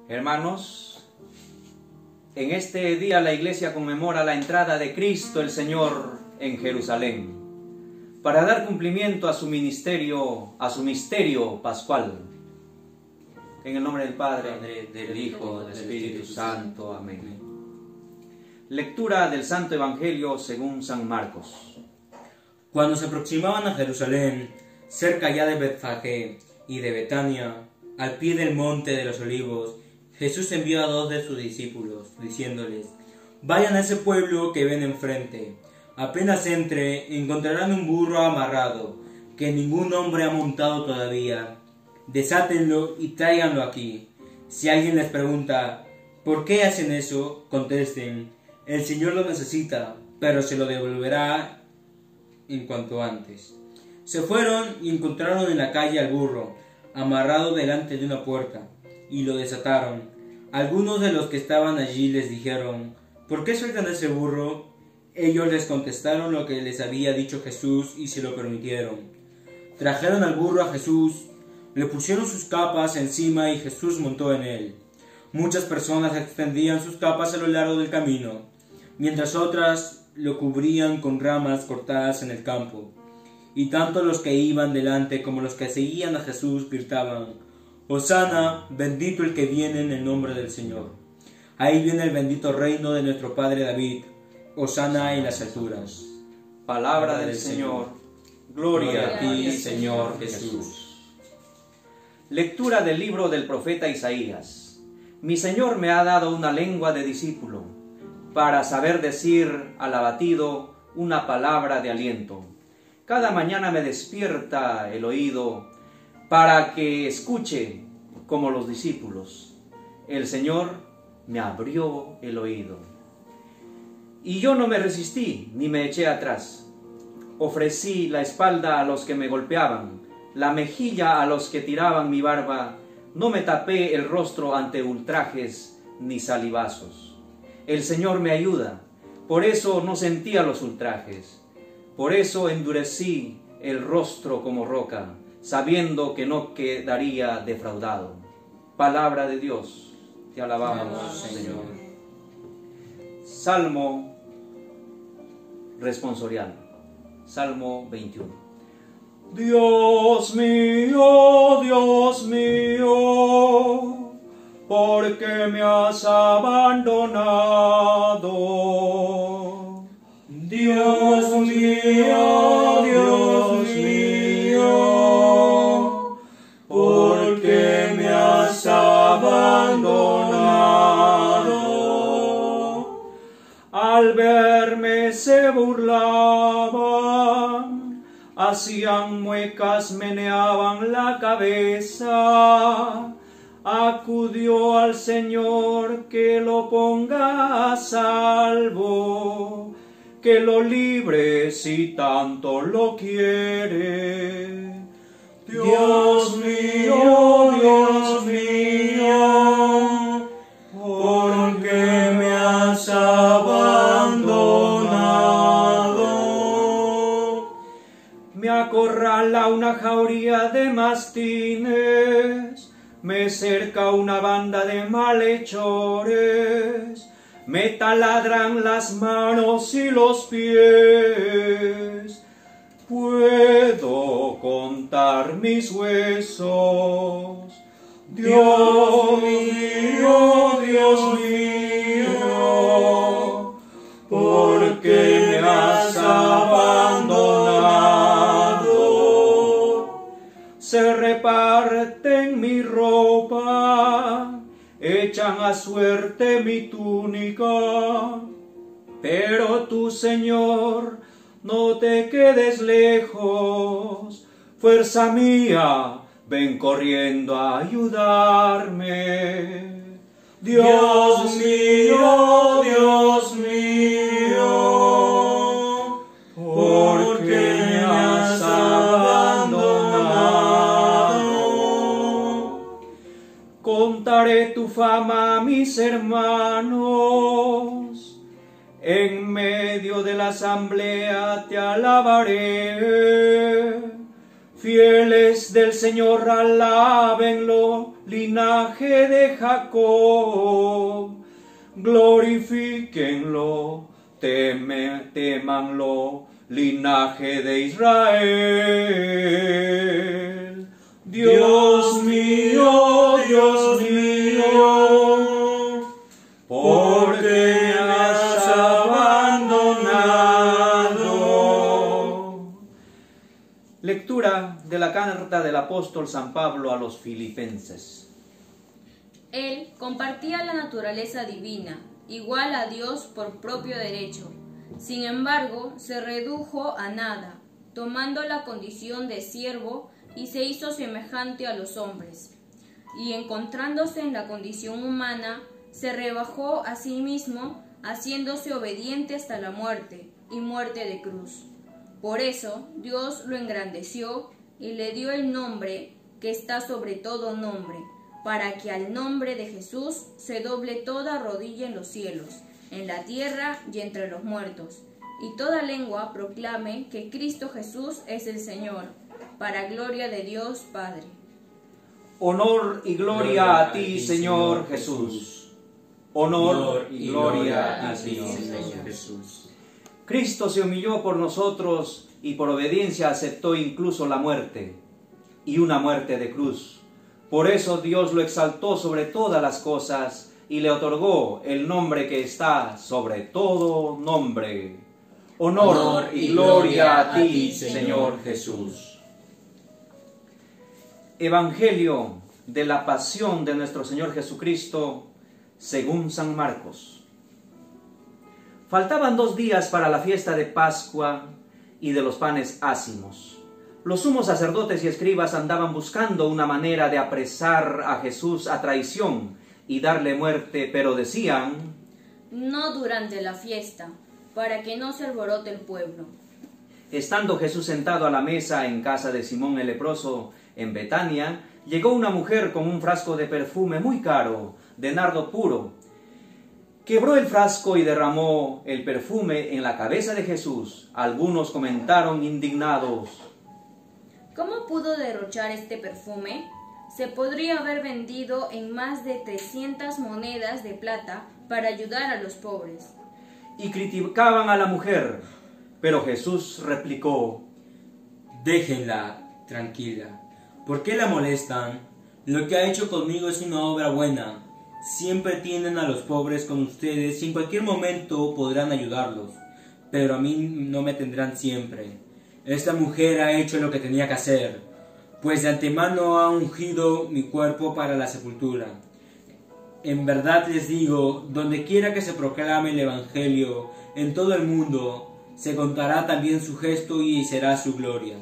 Hermanos, en este día la Iglesia conmemora la entrada de Cristo el Señor en Jerusalén, para dar cumplimiento a su ministerio, a su misterio pascual. En el nombre del Padre, del Hijo, del Espíritu Santo. Amén. Lectura del Santo Evangelio según San Marcos. Cuando se aproximaban a Jerusalén, cerca ya de Betfagé y de Betania, al pie del monte de los Olivos, Jesús envió a 2 de sus discípulos, diciéndoles: vayan a ese pueblo que ven enfrente. Apenas entre, encontrarán un burro amarrado, que ningún hombre ha montado todavía. Desátenlo y tráiganlo aquí. Si alguien les pregunta: ¿por qué hacen eso?, contesten: el Señor lo necesita, pero se lo devolverá en cuanto antes. Se fueron y encontraron en la calle al burro, amarrado delante de una puerta, y lo desataron. Algunos de los que estaban allí les dijeron: ¿por qué sueltan ese burro? Ellos les contestaron lo que les había dicho Jesús y se lo permitieron. Trajeron al burro a Jesús, le pusieron sus capas encima y Jesús montó en él. Muchas personas extendían sus capas a lo largo del camino, mientras otras lo cubrían con ramas cortadas en el campo. Y tanto los que iban delante como los que seguían a Jesús gritaban: Hosana, bendito el que viene en el nombre del Señor. Ahí viene el bendito reino de nuestro Padre David. Hosana en las alturas. Palabra del Señor. Gloria a ti, Señor Jesús. Lectura del libro del profeta Isaías. Mi Señor me ha dado una lengua de discípulo, para saber decir al abatido una palabra de aliento. Cada mañana me despierta el oído, para que escuche como los discípulos. El Señor me abrió el oído. Y yo no me resistí, ni me eché atrás. Ofrecí la espalda a los que me golpeaban, la mejilla a los que tiraban mi barba. No me tapé el rostro ante ultrajes ni salivazos. El Señor me ayuda, por eso no sentía los ultrajes. Por eso endurecí el rostro como roca, sabiendo que no quedaría defraudado. Palabra de Dios, te alabamos, Señor. Salmo responsorial, Salmo 21. Dios mío, ¿por qué me has abandonado? Dios mío, ¿por qué me has abandonado? Al verme se burlaban, hacían muecas, meneaban la cabeza. Acudió al Señor que lo ponga a salvo, que lo libre si tanto lo quiere. Dios mío, ¿por qué me has abandonado? Me acorrala una jauría de mastines, me cerca una banda de malhechores, me taladran las manos y los pies. Puedo contar mis huesos. Dios mío, ¿por qué me has abandonado? Se reparten mi ropa, echan a suerte mi túnica, pero tú, Señor, no te quedes lejos. Fuerza mía, ven corriendo a ayudarme. Dios mío, ¿por qué me has abandonado? Contaré tu fama a mis hermanos, en medio de la asamblea te alabaré. Fieles del Señor, alábenlo, linaje de Jacob. Glorifíquenlo, temanlo, linaje de Israel. Dios mío, ¿por qué me has abandonado? Lectura de la carta del apóstol San Pablo a los Filipenses. Él compartía la naturaleza divina, igual a Dios por propio derecho. Sin embargo, se redujo a nada, tomando la condición de siervo, y se hizo semejante a los hombres. Y encontrándose en la condición humana, se rebajó a sí mismo, haciéndose obediente hasta la muerte, y muerte de cruz. Por eso Dios lo engrandeció y le dio el nombre que está sobre todo nombre, para que al nombre de Jesús se doble toda rodilla en los cielos, en la tierra y entre los muertos, y toda lengua proclame que Cristo Jesús es el Señor, para gloria de Dios Padre. Honor y gloria a ti, Señor Jesús. Honor y gloria a ti, Señor Jesús. Cristo se humilló por nosotros y por obediencia aceptó incluso la muerte, y una muerte de cruz. Por eso Dios lo exaltó sobre todas las cosas y le otorgó el nombre que está sobre todo nombre. Honor y gloria a ti, Señor Jesús. Evangelio de la pasión de nuestro Señor Jesucristo según San Marcos. Faltaban 2 días para la fiesta de Pascua y de los panes ácimos. Los sumos sacerdotes y escribas andaban buscando una manera de apresar a Jesús a traición y darle muerte, pero decían: no durante la fiesta, para que no se alborote el pueblo. Estando Jesús sentado a la mesa en casa de Simón el leproso, en Betania, llegó una mujer con un frasco de perfume muy caro, de nardo puro. Quebró el frasco y derramó el perfume en la cabeza de Jesús. Algunos comentaron indignados: ¿cómo pudo derrochar este perfume? Se podría haber vendido en más de 300 monedas de plata para ayudar a los pobres. Y criticaban a la mujer, pero Jesús replicó: déjenla tranquila. ¿Por qué la molestan? Lo que ha hecho conmigo es una obra buena. Siempre tienen a los pobres con ustedes y en cualquier momento podrán ayudarlos, pero a mí no me tendrán siempre. Esta mujer ha hecho lo que tenía que hacer, pues de antemano ha ungido mi cuerpo para la sepultura. En verdad les digo, donde quiera que se proclame el Evangelio en todo el mundo, se contará también su gesto y será su gloria.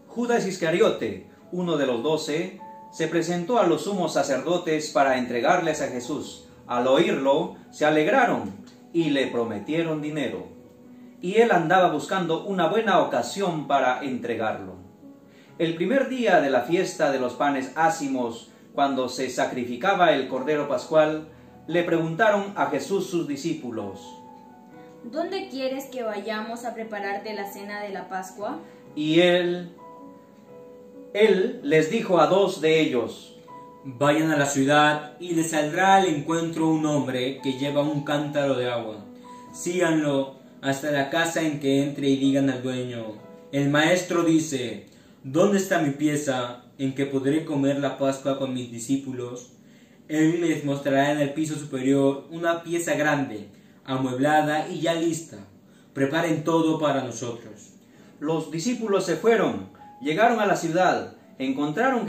Judas Iscariote, uno de los 12, se presentó a los sumos sacerdotes para entregarles a Jesús. Al oírlo, se alegraron y le prometieron dinero. Y él andaba buscando una buena ocasión para entregarlo. El primer día de la fiesta de los panes ácimos, cuando se sacrificaba el cordero pascual, le preguntaron a Jesús sus discípulos: ¿dónde quieres que vayamos a prepararte la cena de la Pascua? Y él les dijo a 2 de ellos: vayan a la ciudad y les saldrá al encuentro un hombre que lleva un cántaro de agua. Síganlo hasta la casa en que entre y digan al dueño: el maestro dice, ¿dónde está mi pieza en que podré comer la Pascua con mis discípulos? Él les mostrará en el piso superior una pieza grande, amueblada y ya lista. Preparen todo para nosotros. Los discípulos se fueron, llegaron a la ciudad, encontraron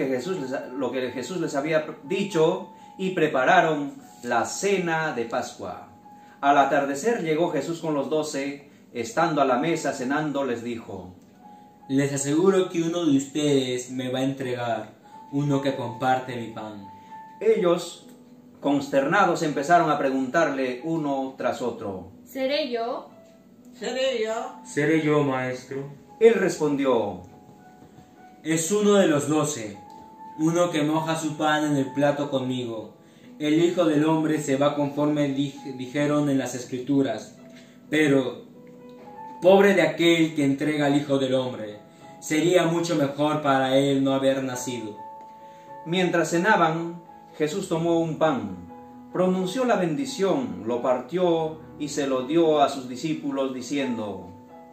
lo que Jesús les había dicho y prepararon la cena de Pascua. Al atardecer llegó Jesús con los 12, estando a la mesa cenando les dijo: les aseguro que uno de ustedes me va a entregar, uno que comparte mi pan. Ellos, consternados, empezaron a preguntarle uno tras otro: ¿seré yo? ¿Seré yo? ¿Seré yo, maestro? Él respondió: es uno de los 12, uno que moja su pan en el plato conmigo. El Hijo del Hombre se va conforme dijeron en las Escrituras, pero pobre de aquel que entrega al Hijo del Hombre. sería mucho mejor para él no haber nacido. Mientras cenaban, Jesús tomó un pan, pronunció la bendición, lo partió y se lo dio a sus discípulos diciendo: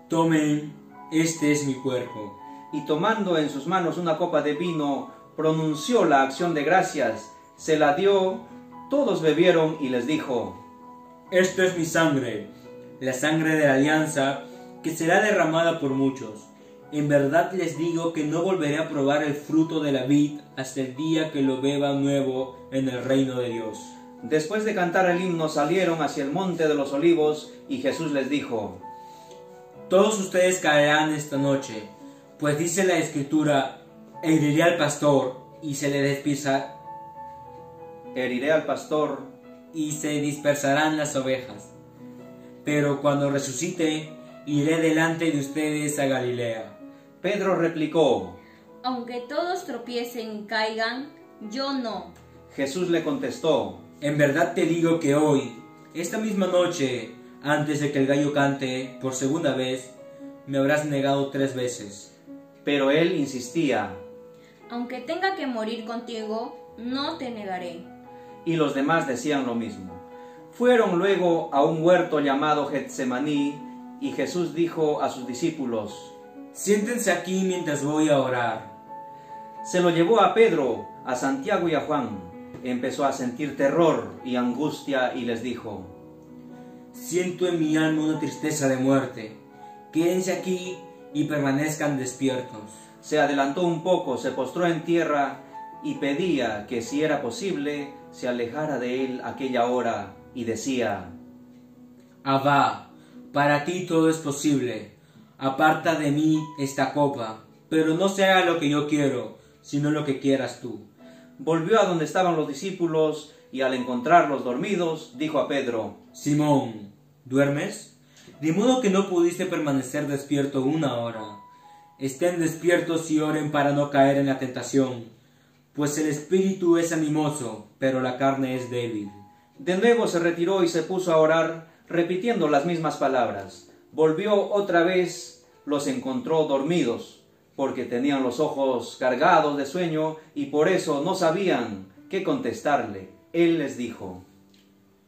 Tomen, este es mi cuerpo. Y tomando en sus manos una copa de vino, pronunció la acción de gracias, se la dio, todos bebieron y les dijo: Esto es mi sangre, la sangre de la alianza, que será derramada por muchos. En verdad les digo que no volveré a probar el fruto de la vid hasta el día que lo beba nuevo en el reino de Dios. Después de cantar el himno salieron hacia el monte de los olivos y Jesús les dijo: Todos ustedes caerán esta noche, pues dice la Escritura: heriré al pastor y se le Heriré al pastor y se dispersarán las ovejas. Pero cuando resucite, iré delante de ustedes a Galilea. Pedro replicó: Aunque todos tropiecen y caigan, yo no. Jesús le contestó: En verdad te digo que hoy, esta misma noche, antes de que el gallo cante por segunda vez, me habrás negado 3 veces. Pero él insistía. Aunque tenga que morir contigo, no te negaré. Y los demás decían lo mismo. Fueron luego a un huerto llamado Getsemaní, y Jesús dijo a sus discípulos: Siéntense aquí mientras voy a orar. Se lo llevó a Pedro, a Santiago y a Juan. Empezó a sentir terror y angustia y les dijo: Siento en mi alma una tristeza de muerte. Quédense aquí y permanezcan despiertos. Se adelantó un poco, se postró en tierra y pedía que, si era posible, se alejara de él aquella hora, y decía: Abba, para ti todo es posible. Aparta de mí esta copa, pero no se haga lo que yo quiero, sino lo que quieras tú. Volvió a donde estaban los discípulos y al encontrarlos dormidos, dijo a Pedro: Simón, ¿duermes? De modo que no pudiste permanecer despierto 1 hora. Estén despiertos y oren para no caer en la tentación, pues el espíritu es animoso, pero la carne es débil. De nuevo se retiró y se puso a orar, repitiendo las mismas palabras. Volvió otra vez, los encontró dormidos, porque tenían los ojos cargados de sueño y por eso no sabían qué contestarle. Él les dijo: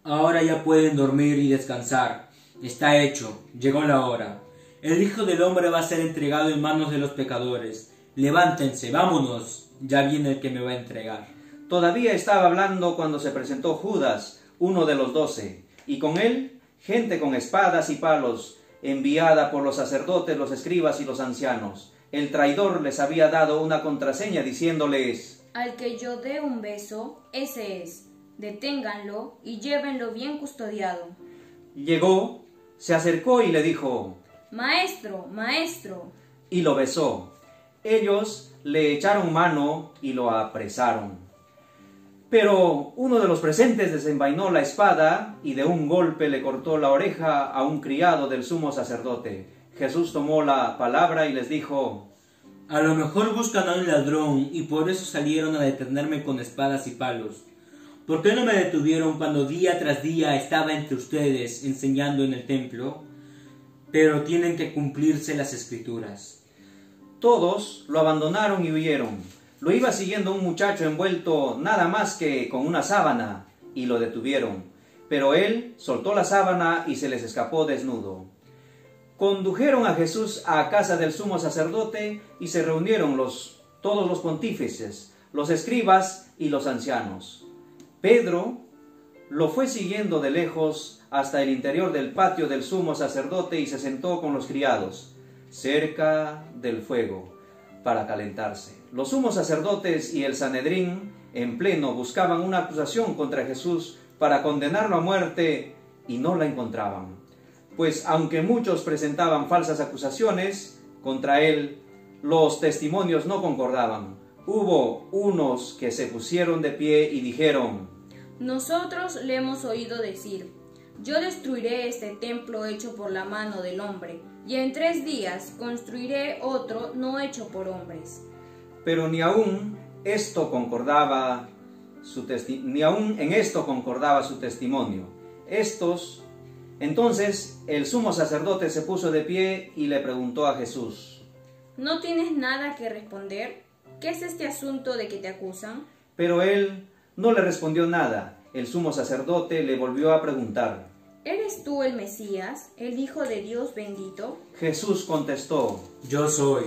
Ahora ya pueden dormir y descansar. Está hecho, llegó la hora. El Hijo del Hombre va a ser entregado en manos de los pecadores. Levántense, vámonos, ya viene el que me va a entregar. Todavía estaba hablando cuando se presentó Judas, uno de los 12, y con él gente con espadas y palos, enviada por los sacerdotes, los escribas y los ancianos. El traidor les había dado una contraseña diciéndoles: Al que yo dé un beso, ese es. Deténganlo y llévenlo bien custodiado. Llegó, se acercó y le dijo: Maestro, maestro. Y lo besó. Ellos le echaron mano y lo apresaron. Pero uno de los presentes desenvainó la espada y de un golpe le cortó la oreja a un criado del sumo sacerdote. Jesús tomó la palabra y les dijo: A lo mejor buscan a un ladrón y por eso salieron a detenerme con espadas y palos. ¿Por qué no me detuvieron cuando día tras día estaba entre ustedes enseñando en el templo? Pero tienen que cumplirse las Escrituras. Todos lo abandonaron y huyeron. Lo iba siguiendo un muchacho envuelto nada más que con una sábana, y lo detuvieron. Pero él soltó la sábana y se les escapó desnudo. Condujeron a Jesús a casa del sumo sacerdote y se reunieron todos los pontífices, los escribas y los ancianos. Pedro lo fue siguiendo de lejos hasta el interior del patio del sumo sacerdote y se sentó con los criados, cerca del fuego, para calentarse. Los sumos sacerdotes y el Sanedrín, en pleno, buscaban una acusación contra Jesús para condenarlo a muerte y no la encontraban. Pues aunque muchos presentaban falsas acusaciones contra él, los testimonios no concordaban. Hubo unos que se pusieron de pie y dijeron: Nosotros le hemos oído decir: Yo destruiré este templo hecho por la mano del hombre, y en 3 días construiré otro no hecho por hombres. Pero ni aún en esto concordaba su testimonio. Entonces el sumo sacerdote se puso de pie y le preguntó a Jesús: ¿No tienes nada que responder? ¿Qué es este asunto de que te acusan? Pero él no le respondió nada. El sumo sacerdote le volvió a preguntar. ¿Eres tú el Mesías, el Hijo de Dios bendito? Jesús contestó. Yo soy.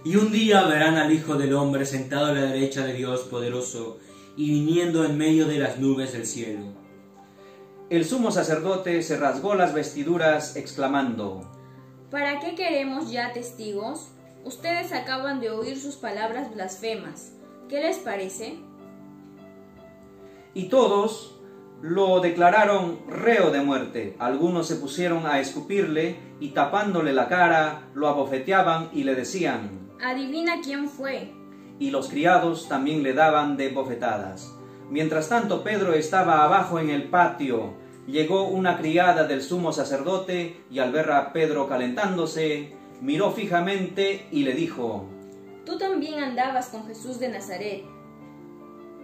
Y un día verán al Hijo del Hombre sentado a la derecha de Dios poderoso y viniendo en medio de las nubes del cielo. El sumo sacerdote se rasgó las vestiduras exclamando. ¿Para qué queremos ya testigos? Ustedes acaban de oír sus palabras blasfemas. ¿Qué les parece? Y todos lo declararon reo de muerte. Algunos se pusieron a escupirle y tapándole la cara, lo abofeteaban y le decían. Adivina quién fue. Y los criados también le daban de bofetadas. Mientras tanto Pedro estaba abajo en el patio. Llegó una criada del sumo sacerdote y al ver a Pedro calentándose, miró fijamente y le dijo. Tú también andabas con Jesús de Nazaret.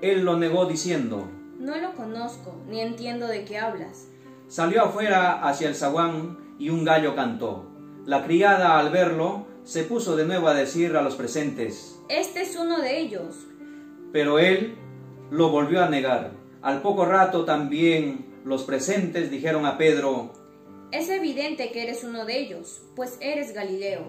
Él lo negó diciendo. No lo conozco, ni entiendo de qué hablas. Salió afuera hacia el zaguán y un gallo cantó. La criada al verlo se puso de nuevo a decir a los presentes. Este es uno de ellos. Pero él lo volvió a negar. Al poco rato también los presentes dijeron a Pedro. Es evidente que eres uno de ellos, pues eres Galileo.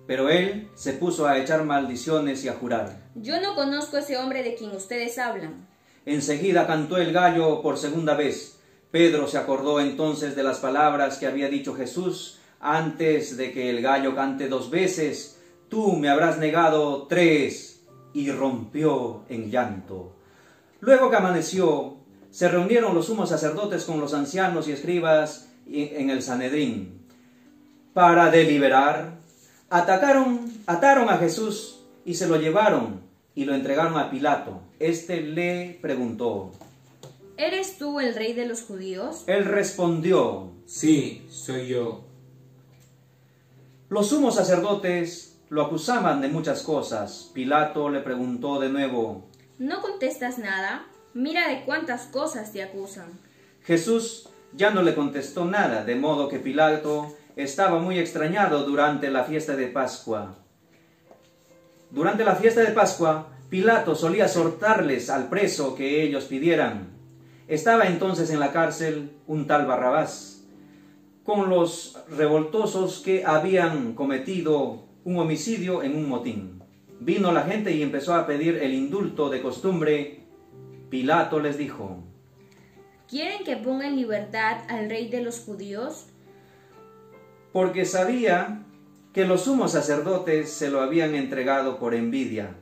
Pero él se puso a echar maldiciones y a jurar. Yo no conozco a ese hombre de quien ustedes hablan. Enseguida cantó el gallo por segunda vez. Pedro se acordó entonces de las palabras que había dicho Jesús antes de que el gallo cante 2 veces. Tú me habrás negado 3. Y rompió en llanto. Luego que amaneció, se reunieron los sumos sacerdotes con los ancianos y escribas en el Sanedrín para deliberar. Ataron a Jesús y se lo llevaron y lo entregaron a Pilato. Este le preguntó. ¿Eres tú el rey de los judíos? Él respondió. Sí, soy yo. Los sumos sacerdotes lo acusaban de muchas cosas. Pilato le preguntó de nuevo. ¿No contestas nada? Mira de cuántas cosas te acusan. Jesús ya no le contestó nada, de modo que Pilato estaba muy extrañado durante la fiesta de Pascua. Durante la fiesta de Pascua, Pilato solía soltarles al preso que ellos pidieran. Estaba entonces en la cárcel un tal Barrabás, con los revoltosos que habían cometido un homicidio en un motín. Vino la gente y empezó a pedir el indulto de costumbre. Pilato les dijo. ¿Quieren que ponga en libertad al rey de los judíos? Porque sabía que los sumos sacerdotes se lo habían entregado por envidia,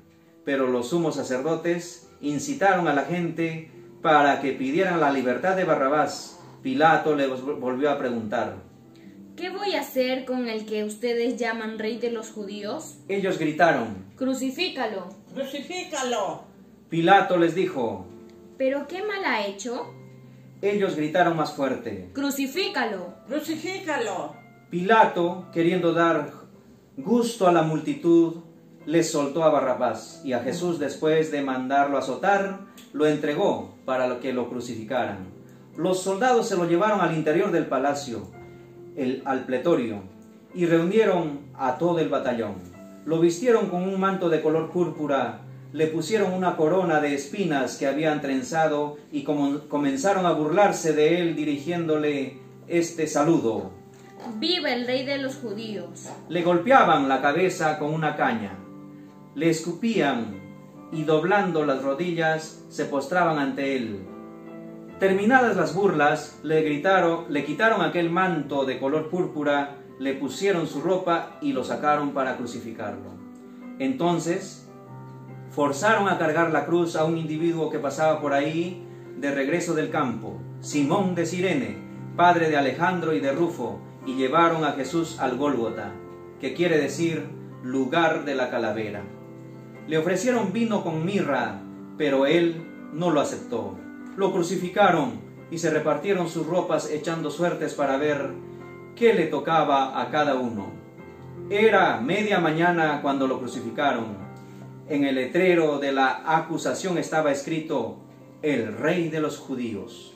pero los sumos sacerdotes incitaron a la gente para que pidieran la libertad de Barrabás. Pilato le volvió a preguntar. ¿Qué voy a hacer con el que ustedes llaman rey de los judíos? Ellos gritaron. Crucifícalo. Crucifícalo. Pilato les dijo. ¿Pero qué mal ha hecho? Ellos gritaron más fuerte. Crucifícalo. Crucifícalo. Pilato, queriendo dar gusto a la multitud, les soltó a Barrabás, y a Jesús, después de mandarlo azotar, lo entregó para que lo crucificaran. Los soldados se lo llevaron al interior del palacio, al pretorio, y reunieron a todo el batallón. Lo vistieron con un manto de color púrpura, le pusieron una corona de espinas que habían trenzado y comenzaron a burlarse de él dirigiéndole este saludo. ¡Viva el rey de los judíos! Le golpeaban la cabeza con una caña, le escupían y doblando las rodillas se postraban ante él. Terminadas las burlas, le quitaron aquel manto de color púrpura, le pusieron su ropa y lo sacaron para crucificarlo. Entonces forzaron a cargar la cruz a un individuo que pasaba por ahí de regreso del campo, Simón de Cirene, padre de Alejandro y de Rufo, y llevaron a Jesús al Gólgota, que quiere decir lugar de la calavera. Le ofrecieron vino con mirra, pero él no lo aceptó. Lo crucificaron y se repartieron sus ropas echando suertes para ver qué le tocaba a cada uno. Era media mañana cuando lo crucificaron. En el letrero de la acusación estaba escrito: el rey de los judíos.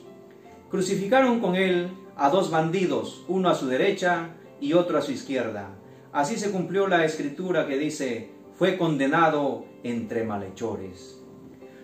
Crucificaron con él a 2 bandidos, uno a su derecha y otro a su izquierda, Así se cumplió la escritura que dice, fue condenado entre malhechores.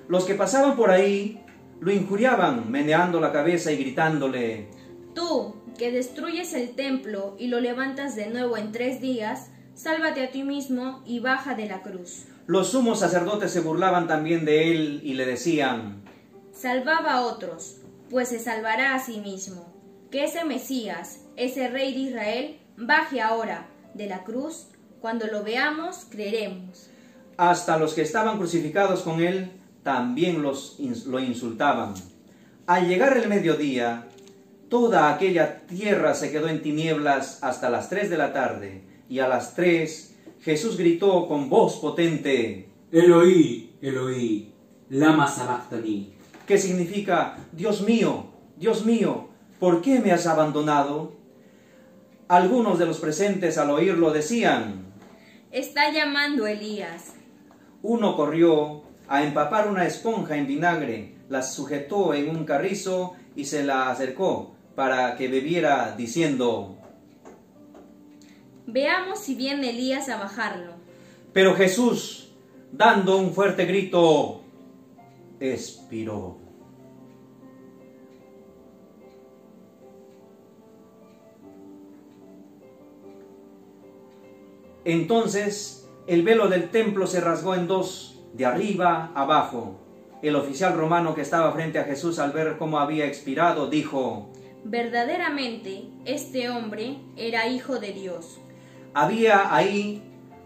Los que pasaban por ahí lo injuriaban, meneando la cabeza y gritándole, Tú, que destruyes el templo y lo levantas de nuevo en 3 días, sálvate a ti mismo y baja de la cruz. Los sumos sacerdotes se burlaban también de él y le decían, Salvaba a otros, pues se salvará a sí mismo. Que ese Mesías, ese Rey de Israel, baje ahora de la cruz. Cuando lo veamos, creeremos. hasta los que estaban crucificados con él también lo insultaban. Al llegar el mediodía, toda aquella tierra se quedó en tinieblas hasta las 3 de la tarde, y a las 3 Jesús gritó con voz potente, Eloí, Eloí, lama sabachthani. que significa, Dios mío, ¿por qué me has abandonado? Algunos de los presentes al oírlo decían, Está llamando Elías. Uno corrió a empapar una esponja en vinagre, la sujetó en un carrizo y se la acercó para que bebiera, diciendo, Veamos si viene Elías a bajarlo. pero Jesús, dando un fuerte grito, expiró. Entonces el velo del templo se rasgó en 2, de arriba abajo. El oficial romano que estaba frente a Jesús al ver cómo había expirado, dijo, Verdaderamente, este hombre era hijo de Dios. había ahí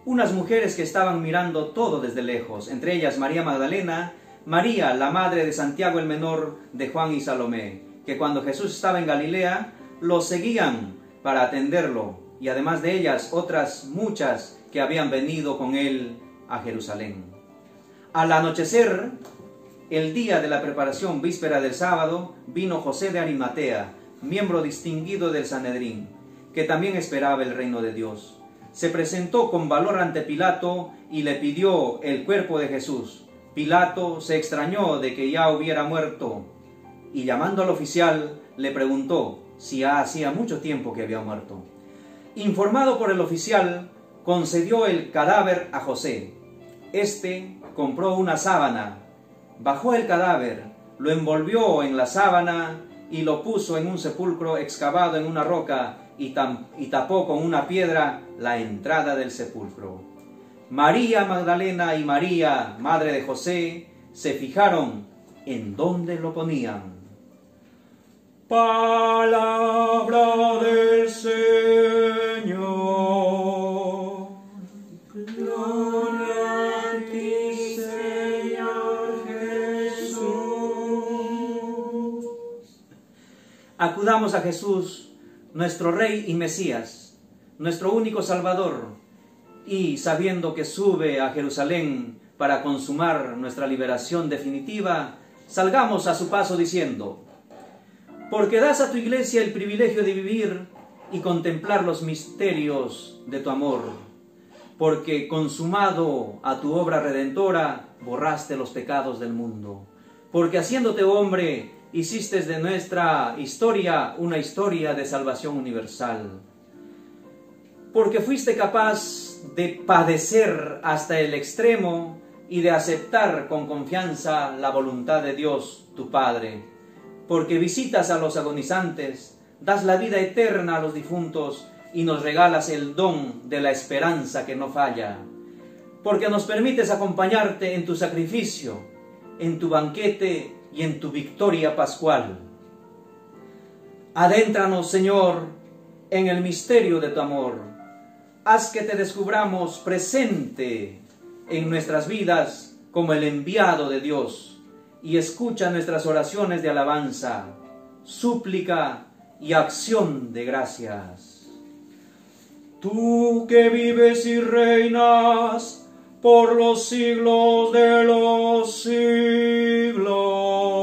unas mujeres que estaban mirando todo desde lejos, entre ellas María Magdalena, María, la madre de Santiago el menor, de Juan y Salomé, que cuando Jesús estaba en Galilea, lo seguían para atenderlo, y además de ellas otras muchas que habían venido con él a Jerusalén. Al anochecer, el día de la preparación víspera del sábado, vino José de Arimatea, miembro distinguido del Sanedrín, que también esperaba el reino de Dios. Se presentó con valor ante Pilato y le pidió el cuerpo de Jesús. Pilato se extrañó de que ya hubiera muerto y llamando al oficial le preguntó si hacía mucho tiempo que había muerto. Informado por el oficial, concedió el cadáver a José. Este compró una sábana, bajó el cadáver, lo envolvió en la sábana y lo puso en un sepulcro excavado en una roca y tapó con una piedra la entrada del sepulcro. María Magdalena y María, madre de José, se fijaron en dónde lo ponían. Palabra del Señor. Gloria a ti, Señor Jesús. Acudamos a Jesús, nuestro Rey y Mesías, nuestro único Salvador, y sabiendo que sube a Jerusalén para consumar nuestra liberación definitiva, salgamos a su paso diciendo, porque das a tu iglesia el privilegio de vivir y contemplar los misterios de tu amor, porque consumado a tu obra redentora, borraste los pecados del mundo, porque haciéndote hombre, hiciste de nuestra historia una historia de salvación universal, porque fuiste capaz de padecer hasta el extremo y de aceptar con confianza la voluntad de Dios, tu Padre, porque visitas a los agonizantes, das la vida eterna a los difuntos y nos regalas el don de la esperanza que no falla, porque nos permites acompañarte en tu sacrificio, en tu banquete y en tu victoria pascual. Adéntranos, Señor, en el misterio de tu amor. Haz que te descubramos presente en nuestras vidas como el enviado de Dios y escucha nuestras oraciones de alabanza, súplica y acción de gracias. Tú que vives y reinas por los siglos de los siglos.